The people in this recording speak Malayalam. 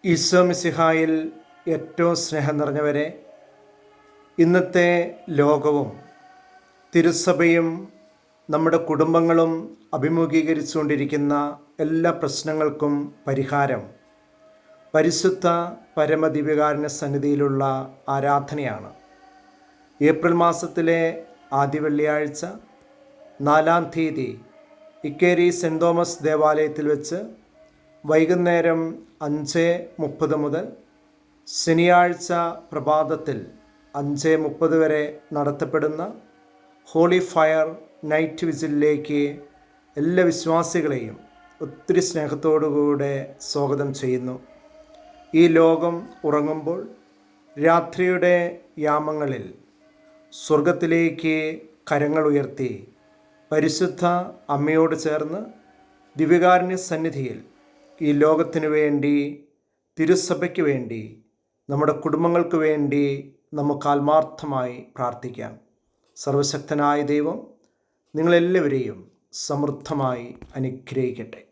ഈശോ മിശിഹായിൽ ഏറ്റവും സ്നേഹം നിറഞ്ഞവരെ, ഇന്നത്തെ ലോകവും തിരുസഭയും നമ്മുടെ കുടുംബങ്ങളും അഭിമുഖീകരിച്ചുകൊണ്ടിരിക്കുന്ന എല്ലാ പ്രശ്നങ്ങൾക്കും പരിഹാരം പരിശുദ്ധ പരമദിവ്യകാരുണ്യ സന്നിധിയിലുള്ള ആരാധനയാണ്. ഏപ്രിൽ മാസത്തിലെ ആദ്യ വെള്ളിയാഴ്ച 4-ാം തീയതി ഇക്കേരി സെൻറ് തോമസ് ദേവാലയത്തിൽ വെച്ച് വൈകുന്നേരം 5:30 മുതൽ ശനിയാഴ്ച പ്രഭാതത്തിൽ 5:30 വരെ നടത്തപ്പെടുന്ന ഹോളി ഫയർ നൈറ്റ് വിസിലിലേക്ക് എല്ലാ വിശ്വാസികളെയും ഒത്തിരി സ്നേഹത്തോടുകൂടെ സ്വാഗതം ചെയ്യുന്നു. ഈ ലോകം ഉറങ്ങുമ്പോൾ രാത്രിയുടെ യാമങ്ങളിൽ സ്വർഗത്തിലേക്ക് കരങ്ങൾ ഉയർത്തി പരിശുദ്ധ അമ്മയോട് ചേർന്ന് ദിവ്യകാരുണ്യ സന്നിധിയിൽ ഈ ലോകത്തിനു വേണ്ടി, തിരുസഭയ്ക്ക് വേണ്ടി, നമ്മുടെ കുടുംബങ്ങൾക്ക് വേണ്ടി നമുക്ക് ആത്മാർത്ഥമായി പ്രാർത്ഥിക്കാം. സർവശക്തനായ ദൈവം നിങ്ങളെല്ലാവരെയും സമൃദ്ധമായി അനുഗ്രഹിക്കട്ടെ.